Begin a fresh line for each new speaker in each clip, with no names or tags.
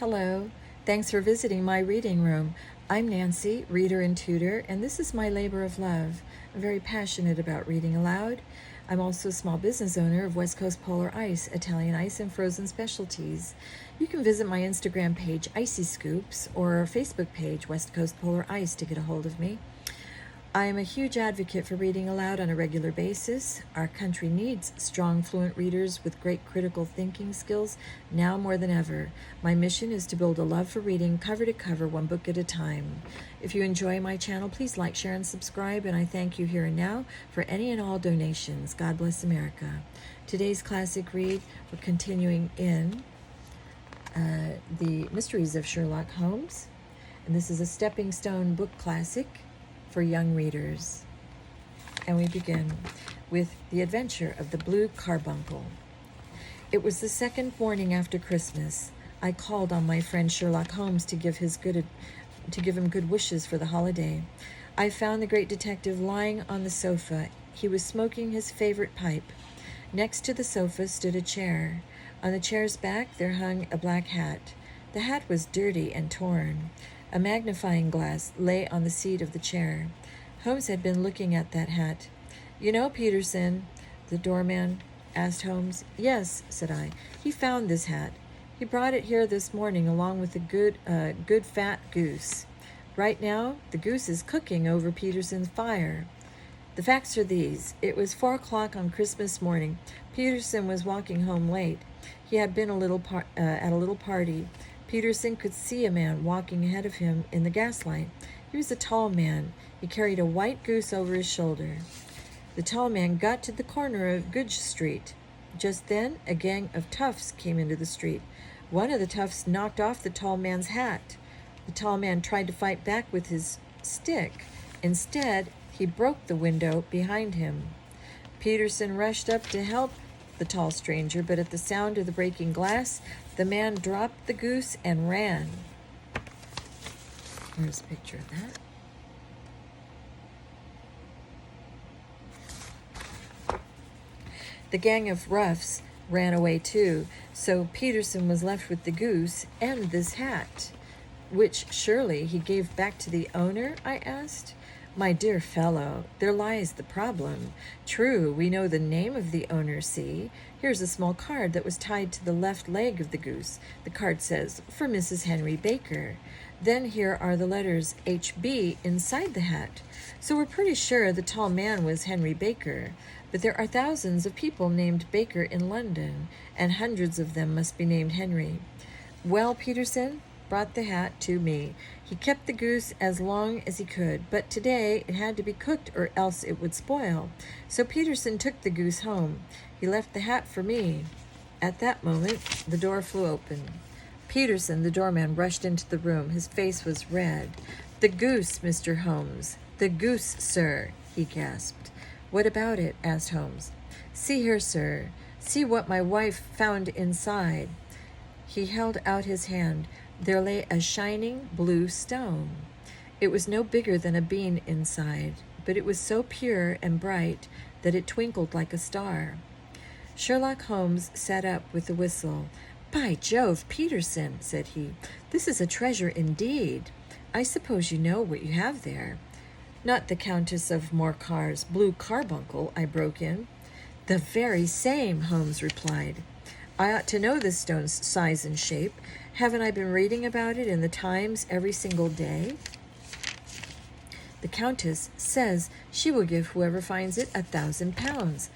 Hello. Thanks for visiting my reading room. I'm Nancy, reader and tutor, and this is my labor of love. I'm very passionate about reading aloud. I'm also a small business owner of West Coast Polar Ice, Italian ice and frozen specialties. You can visit my Instagram page, Icy Scoops, or our Facebook page, West Coast Polar Ice, to get a hold of me. I am a huge advocate for reading aloud on a regular basis. Our country needs strong, fluent readers with great critical thinking skills now more than ever. My mission is to build a love for reading cover to cover, one book at a time. If you enjoy my channel, please like, share, and subscribe, and I thank you here and now for any and all donations. God bless America. Today's classic read, we're continuing in the Mysteries of Sherlock Holmes, and this is a stepping stone book classic for young readers. And we begin with The Adventure of the Blue Carbuncle. It was the second morning after Christmas. I called on my friend Sherlock Holmes to give him good wishes for the holiday. I found the great detective lying on the sofa. He was smoking his favorite pipe. Next to the sofa stood a chair. On the chair's back there hung a black hat. The hat was dirty and torn. A magnifying glass lay on the seat of the chair. Holmes had been looking at that hat. "You know Peterson?" the doorman asked Holmes. "Yes," said I. "He found this hat. He brought it here this morning along with a good fat goose. Right now, the goose is cooking over Peterson's fire. The facts are these. It was 4 o'clock on Christmas morning. Peterson was walking home late. He had been at a little party. Peterson could see a man walking ahead of him in the gaslight. He was a tall man. He carried a white goose over his shoulder. The tall man got to the corner of Goodge Street. Just then, a gang of toughs came into the street. One of the toughs knocked off the tall man's hat. The tall man tried to fight back with his stick. Instead, he broke the window behind him. Peterson rushed up to help the tall stranger, but at the sound of the breaking glass, the man dropped the goose and ran." Here's a picture of that. The gang of roughs ran away too, so Peterson was left with the goose and this hat. "Which surely he gave back to the owner?" I asked. "My dear fellow, there lies the problem. True, we know the name of the owner, see? Here's a small card that was tied to the left leg of the goose. The card says, 'For Mrs. Henry Baker.' Then here are the letters HB inside the hat. So we're pretty sure the tall man was Henry Baker. But there are thousands of people named Baker in London, and hundreds of them must be named Henry. Well, Peterson brought the hat to me. He kept the goose as long as he could, but today it had to be cooked or else it would spoil. So Peterson took the goose home. He left the hat for me." At that moment, the door flew open. Peterson, the doorman, rushed into the room. His face was red. "The goose, Mr. Holmes. The goose, sir," he gasped. "What about it?" asked Holmes. "See here, sir. See what my wife found inside." He held out his hand. There lay a shining blue stone. It was no bigger than a bean inside, but it was so pure and bright that it twinkled like a star. Sherlock Holmes sat up with a whistle. "By Jove, Peterson," said he, "this is a treasure indeed. I suppose you know what you have there." "Not the Countess of Morcar's blue carbuncle," I broke in. "The very same," Holmes replied. "I ought to know this stone's size and shape. Haven't I been reading about it in the Times every single day? The Countess says she will give whoever finds it 1,000 pounds.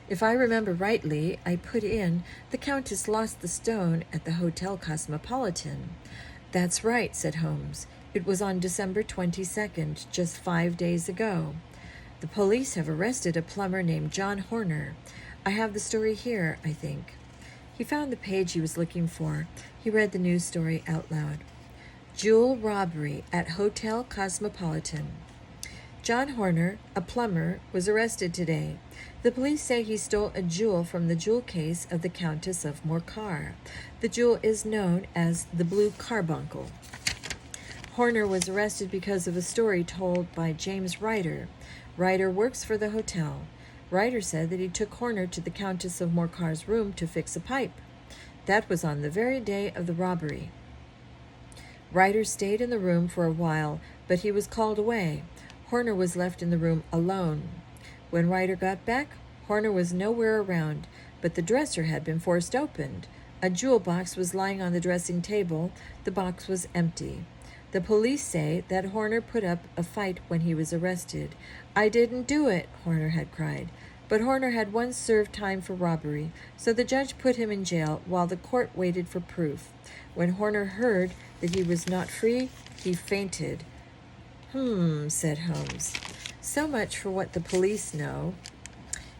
If I remember rightly, I put in, the Countess lost the stone at the Hotel Cosmopolitan." "That's right," said Holmes. "It was on December 22nd, just 5 days ago. The police have arrested a plumber named John Horner. I have the story here, I think." He found the page he was looking for. He read the news story out loud. "Jewel robbery at Hotel Cosmopolitan. John Horner, a plumber, was arrested today. The police say he stole a jewel from the jewel case of the Countess of Morcar. The jewel is known as the Blue Carbuncle. Horner was arrested because of a story told by James Ryder. Ryder works for the hotel. Ryder said that he took Horner to the Countess of Morcar's room to fix a pipe. That was on the very day of the robbery. Ryder stayed in the room for a while, but he was called away. Horner was left in the room alone. When Ryder got back, Horner was nowhere around, but the dresser had been forced open. A jewel box was lying on the dressing table. The box was empty. The police say that Horner put up a fight when he was arrested. "I didn't do it," Horner had cried. But Horner had once served time for robbery, so the judge put him in jail while the court waited for proof. When Horner heard that he was not free, he fainted. Said Holmes. "So much for what the police know."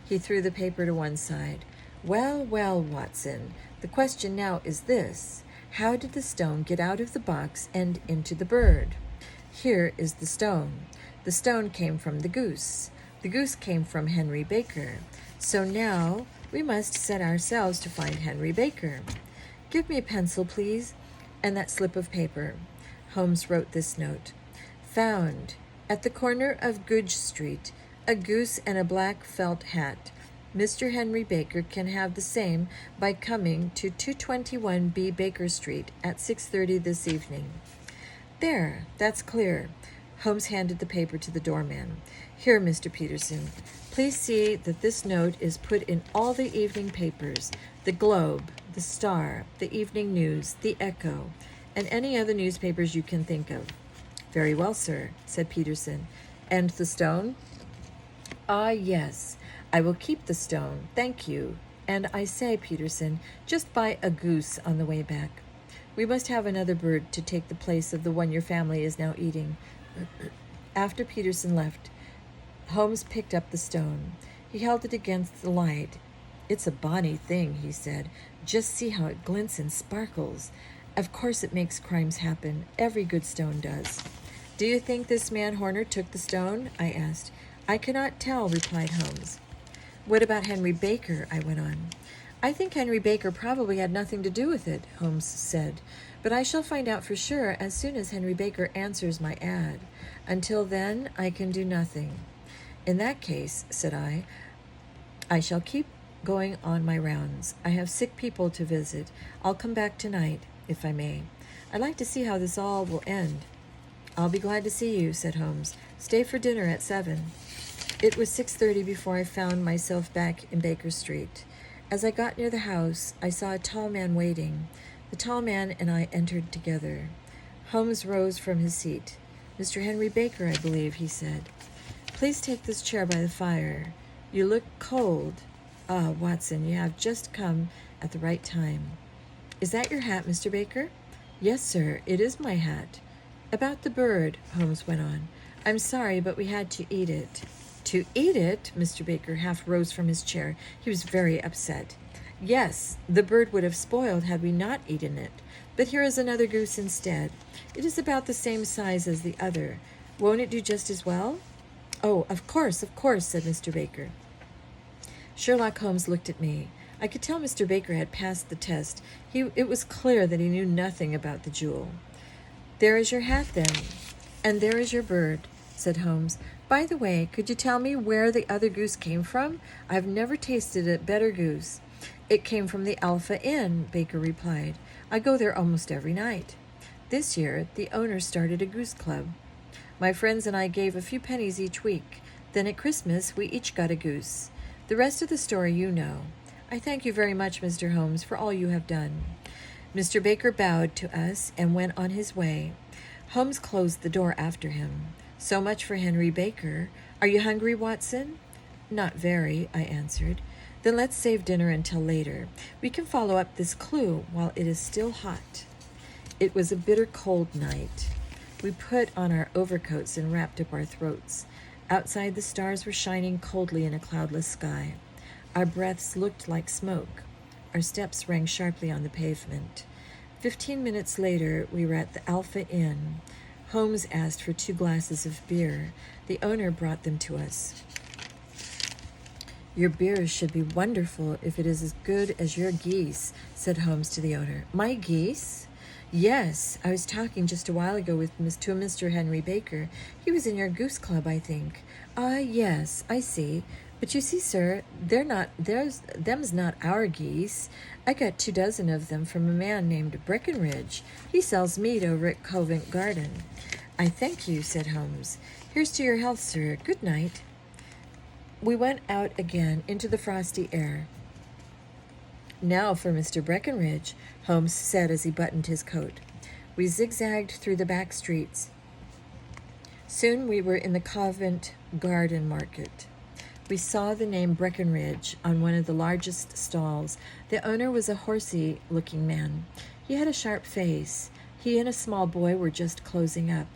He threw the paper to one side. Well, Watson, the question now is this. How did the stone get out of the box and into the bird? Here is the stone. The stone came from the goose. The goose came from Henry Baker. So now we must set ourselves to find Henry Baker. Give me a pencil, please, and that slip of paper. Holmes wrote this note. Found, at the corner of Goodge Street, a goose and a black felt hat. Mr. Henry Baker can have the same by coming to 221B Baker Street at 6:30 this evening. There, that's clear. Holmes handed the paper to the doorman. Here, Mr. Peterson, please see that this note is put in all the evening papers, the Globe, the Star, the Evening News, the Echo, and any other newspapers you can think of. Very well, sir, said Peterson. And the stone? Ah, yes. I will keep the stone, thank you. And I say, Peterson, just buy a goose on the way back. We must have another bird to take the place of the one your family is now eating. After Peterson left, Holmes picked up the stone. He held it against the light. It's a bonny thing, he said. Just see how it glints and sparkles. Of course it makes crimes happen. Every good stone does. Do you think this man Horner took the stone? I asked. I cannot tell, replied Holmes. What about Henry Baker? I went on. I think Henry Baker probably had nothing to do with it, Holmes said, but I shall find out for sure as soon as Henry Baker answers my ad. Until then, I can do nothing. In that case, said I shall keep going on my rounds. I have sick people to visit. I'll come back tonight, if I may. I'd like to see how this all will end. I'll be glad to see you, said Holmes. Stay for dinner at 7. It was 6:30 before I found myself back in Baker Street. As I got near the house, I saw a tall man waiting. The tall man and I entered together. Holmes rose from his seat. Mr. Henry Baker, I believe, he said. Please take this chair by the fire. You look cold. Ah, Watson, you have just come at the right time. Is that your hat, Mr. Baker? Yes, sir, it is my hat. About the bird, Holmes went on. I'm sorry, but we had to eat it. To eat it? Mr. Baker half rose from his chair. He was very upset. Yes, the bird would have spoiled had we not eaten it. But here is another goose instead. It is about the same size as the other. Won't it do just as well? Oh, of course, said Mr. Baker. Sherlock Holmes looked at me. I could tell Mr. Baker had passed the test. It was clear that he knew nothing about the jewel. There is your hat, then. And there is your bird, said Holmes. By the way, could you tell me where the other goose came from? I've never tasted a better goose. It came from the Alpha Inn, Baker replied. I go there almost every night. This year, the owner started a goose club. My friends and I gave a few pennies each week. Then at Christmas, we each got a goose. The rest of the story you know. I thank you very much, Mr. Holmes, for all you have done. Mr. Baker bowed to us and went on his way. Holmes closed the door after him. So much for Henry Baker. Are you hungry, Watson? Not very, I answered. Then let's save dinner until later. We can follow up this clue while it is still hot. It was a bitter cold night. We put on our overcoats and wrapped up our throats. Outside, the stars were shining coldly in a cloudless sky. Our breaths looked like smoke. Our steps rang sharply on the pavement. 15 minutes later, we were at the Alpha Inn. Holmes asked for 2 glasses of beer. The owner brought them to us. Your beer should be wonderful if it is as good as your geese, said Holmes to the owner. My geese? Yes, I was talking just a while ago to Mr. Henry Baker. He was in your goose club, I think. Ah, yes, I see. But you see, sir, them's not our geese. I got 24 of them from a man named Breckenridge. He sells meat over at Covent Garden. I thank you, said Holmes. Here's to your health, sir. Good night. We went out again into the frosty air. Now for Mr. Breckenridge, Holmes said as he buttoned his coat. We zigzagged through the back streets. Soon we were in the Covent Garden market. We saw the name Breckenridge on one of the largest stalls. The owner was a horsey-looking man. He had a sharp face. He and a small boy were just closing up.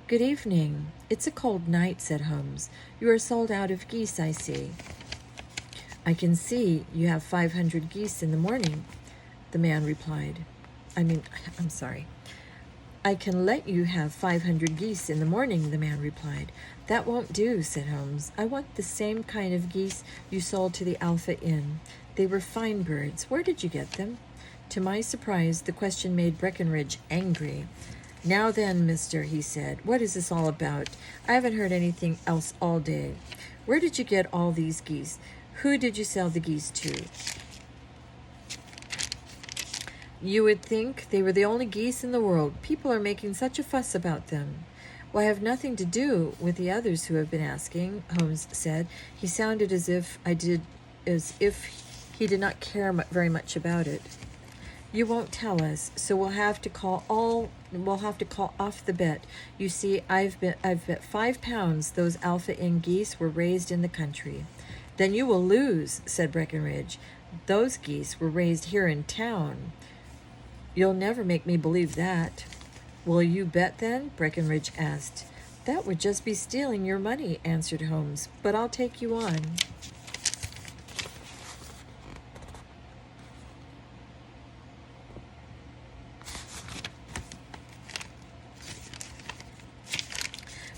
Good evening. It's a cold night, said Holmes. You are sold out of geese, I see. I can see you have 500 geese in the morning, the man replied. I'm sorry. I can let you have 500 geese in the morning, the man replied. That won't do, said Holmes. I want the same kind of geese you sold to the Alpha Inn. They were fine birds. Where did you get them? To my surprise, the question made Breckenridge angry. Now then, mister, he said, what is this all about? I haven't heard anything else all day. Where did you get all these geese? Who did you sell the geese to? You would think they were the only geese in the world. People are making such a fuss about them. Well, I have nothing to do with the others who have been asking, Holmes said. He sounded as if he did not care very much about it. You won't tell us, so we'll have to call off the bet. You see, I've bet £5 those Alpha Inn geese were raised in the country. Then you will lose, said Breckenridge. Those geese were raised here in town. You'll never make me believe that. Will you bet then? Breckenridge asked. That would just be stealing your money, answered Holmes, but I'll take you on.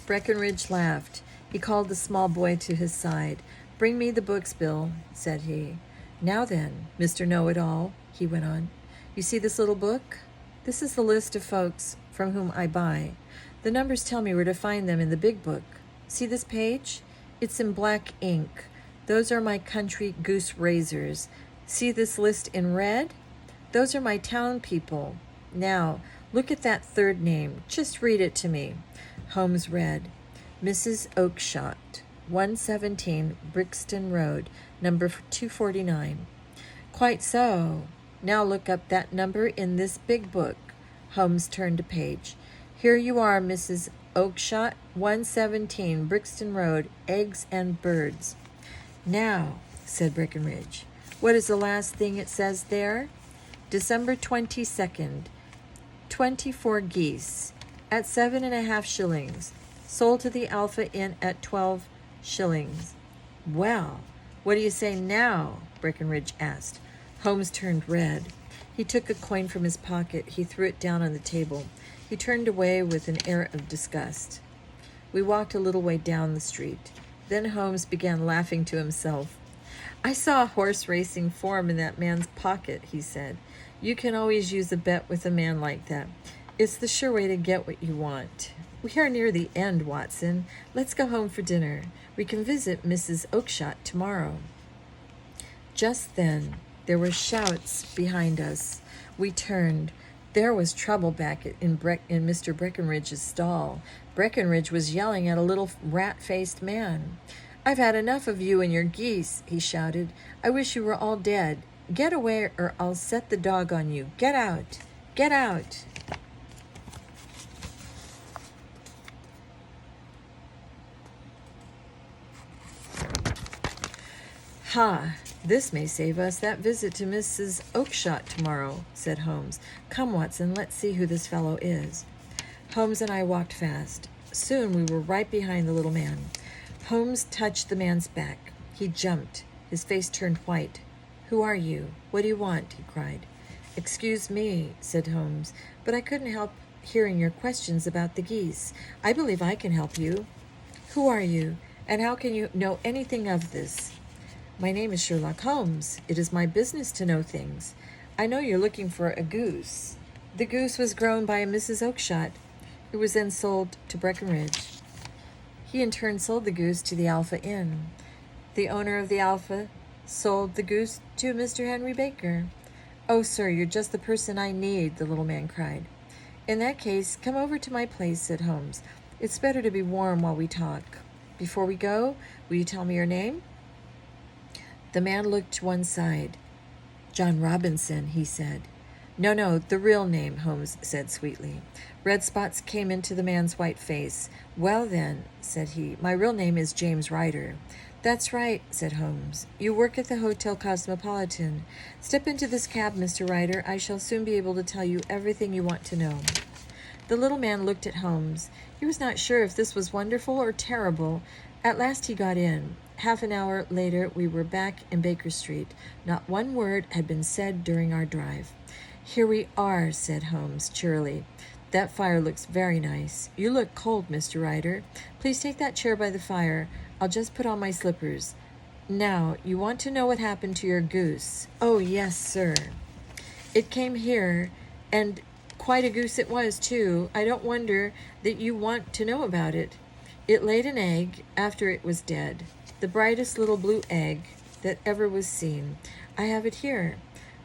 Breckenridge laughed. He called the small boy to his side. Bring me the books, Bill, said he. Now then, Mr. Know-it-all, he went on. You see this little book? This is the list of folks from whom I buy. The numbers tell me where to find them in the big book. See this page? It's in black ink. Those are my country goose raisers. See this list in red? Those are my town people. Now, look at that third name. Just read it to me. Holmes read, Mrs. Oakshott, 117 Brixton Road, number 249. Quite so. Now look up that number in this big book. Holmes turned a page. Here you are, Mrs. Oakshott, 117 Brixton Road, eggs and birds. Now, said Breckenridge, what is the last thing it says there? December 22nd, 24 geese. At 7.5 shillings, sold to the Alpha Inn at 12 shillings. Well, what do you say now? Breckenridge asked. Holmes turned red. He took a coin from his pocket. He threw it down on the table. He turned away with an air of disgust. We walked a little way down the street. Then Holmes began laughing to himself. I saw a horse racing form in that man's pocket, he said. You can always use a bet with a man like that. It's the sure way to get what you want. We are near the end, Watson. Let's go home for dinner. We can visit Mrs. Oakshott tomorrow. Just then, there were shouts behind us. We turned. There was trouble back in Mr. Breckenridge's stall. Breckenridge was yelling at a little rat-faced man. I've had enough of you and your geese, he shouted. I wish you were all dead. Get away or I'll set the dog on you. Get out. Get out. Ha! This may save us that visit to Mrs. Oakshott tomorrow, said Holmes. Come, Watson, let's see who this fellow is. Holmes and I walked fast. Soon we were right behind the little man. Holmes touched the man's back. He jumped. His face turned white. Who are you? What do you want? He cried. Excuse me, said Holmes, but I couldn't help hearing your questions about the geese. I believe I can help you. Who are you, and how can you know anything of this? My name is Sherlock Holmes. It is my business to know things. I know you're looking for a goose. The goose was grown by a Mrs. Oakshott, who was then sold to Breckenridge. He in turn sold the goose to the Alpha Inn. The owner of the Alpha sold the goose to Mr. Henry Baker. Oh, sir, you're just the person I need, the little man cried. In that case, come over to my place, said Holmes. It's better to be warm while we talk. Before we go, will you tell me your name? The man looked to one side. John Robinson, he said. No, the real name, Holmes said sweetly. Red spots came into the man's white face. Well then, said he, my real name is James Ryder. That's right, said Holmes. You work at the Hotel Cosmopolitan. Step into this cab, Mr. Ryder. I shall soon be able to tell you everything you want to know. The little man looked at Holmes. He was not sure if this was wonderful or terrible. At last he got in. Half an hour later, we were back in Baker Street. Not one word had been said during our drive. Here we are, said Holmes cheerily. That fire looks very nice. You look cold, Mr. Ryder. Please take that chair by the fire. I'll just put on my slippers. Now, you want to know what happened to your goose? Oh, yes, sir. It came here, and quite a goose it was, too. I don't wonder that you want to know about it. It laid an egg after it was dead, the brightest little blue egg that ever was seen. I have it here.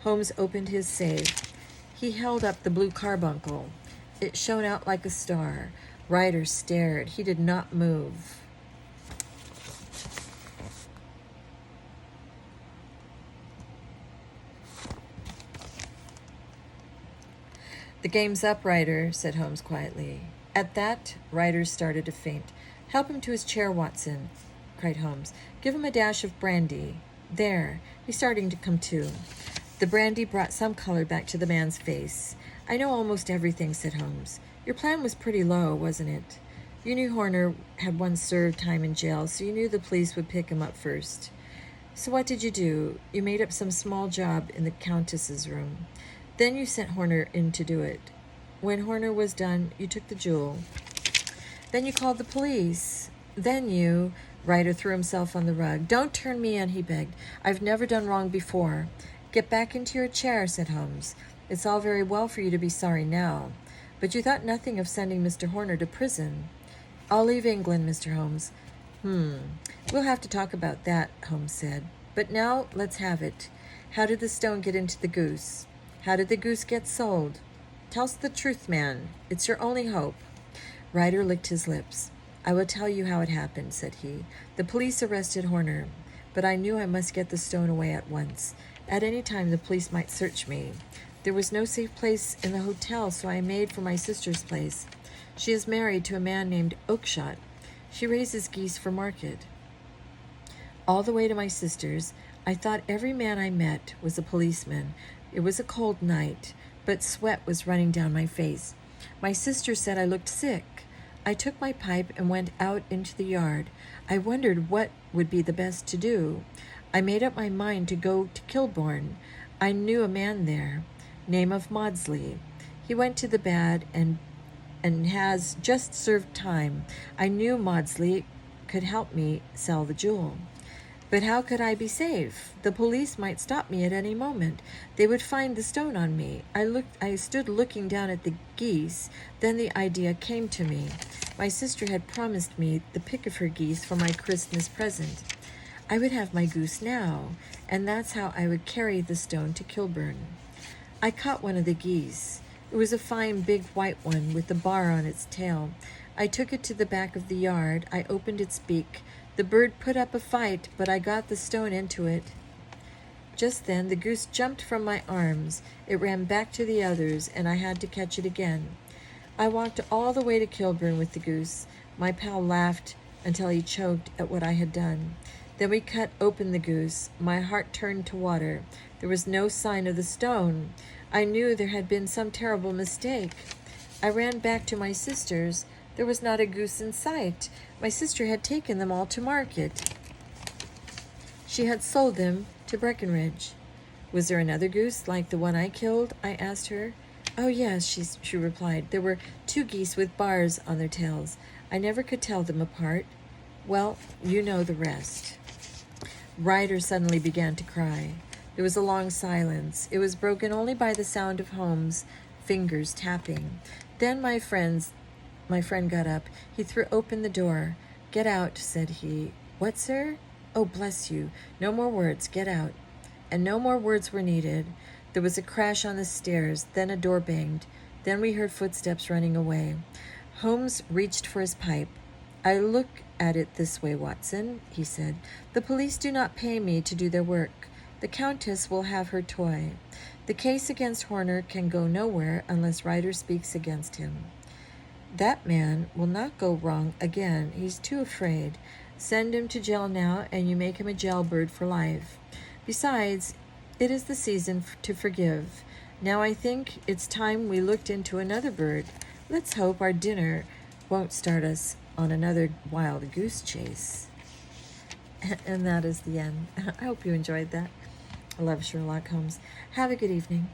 Holmes opened his safe. He held up the blue carbuncle. It shone out like a star. Ryder stared. He did not move. The game's up, Ryder, said Holmes quietly. At that, Ryder started to faint. Help him to his chair, Watson, cried Holmes. Give him a dash of brandy. There, he's starting to come to. The brandy brought some color back to the man's face. I know almost everything, said Holmes. Your plan was pretty low, wasn't it? You knew Horner had once served time in jail, so you knew the police would pick him up first. So what did you do? You made up some small job in the Countess's room. Then you sent Horner in to do it. When Horner was done, you took the jewel. Then you called the police. Then you... Ryder threw himself on the rug. Don't turn me in, he begged. I've never done wrong before. Get back into your chair, said Holmes. It's all very well for you to be sorry now, but you thought nothing of sending Mr. Horner to prison. I'll leave England, Mr. Holmes. We'll have to talk about that, Holmes said. But now let's have it. How did the stone get into the goose? How did the goose get sold? Tell us the truth, man. It's your only hope. Ryder licked his lips. I will tell you how it happened, said he. The police arrested Horner, but I knew I must get the stone away at once. At any time the police might search me. There was no safe place in the hotel, so I made for my sister's place. She is married to a man named Oakshott. She raises geese for market. All the way to my sister's, I thought every man I met was a policeman. It was a cold night, but sweat was running down my face. My sister said I looked sick. I took my pipe and went out into the yard. I wondered what would be the best to do. I made up my mind to go to Kilburn. I knew a man there, name of Maudsley. He went to the bad and has just served time. I knew Maudsley could help me sell the jewel. But how could I be safe? The police might stop me at any moment. They would find the stone on me. I stood looking down at the geese. Then the idea came to me. My sister had promised me the pick of her geese for my Christmas present. I would have my goose now, and that's how I would carry the stone to Kilburn. I caught one of the geese. It was a fine big white one with a bar on its tail. I took it to the back of the yard. I opened its beak. The bird put up a fight, but I got the stone into it. Just then the goose jumped from my arms. It ran back to the others, and I had to catch it again. I walked all the way to Kilburn with the goose. My pal laughed until he choked at what I had done. Then we cut open the goose. My heart turned to water. There was no sign of the stone. I knew there had been some terrible mistake. I ran back to my sister's. There was not a goose in sight. My sister had taken them all to market. She had sold them to Breckenridge. Was there another goose like the one I killed? I asked her. Oh, yes, she replied. There were 2 geese with bars on their tails. I never could tell them apart. Well, you know the rest. Ryder suddenly began to cry. There was a long silence. It was broken only by the sound of Holmes' fingers tapping. Then my friend got up. He threw open the door. Get out, said he. What, sir? Oh, bless you. No more words. Get out. And no more words were needed. There was a crash on the stairs, then a door banged. Then we heard footsteps running away. Holmes reached for his pipe. I look at it this way, Watson, he said. The police do not pay me to do their work. The Countess will have her toy. The case against Horner can go nowhere unless Ryder speaks against him. That man will not go wrong again. He's too afraid. Send him to jail now, and you make him a jailbird for life. Besides, it is the season to forgive. Now I think it's time we looked into another bird. Let's hope our dinner won't start us on another wild goose chase. And that is the end. I hope you enjoyed that. I love Sherlock Holmes. Have a good evening.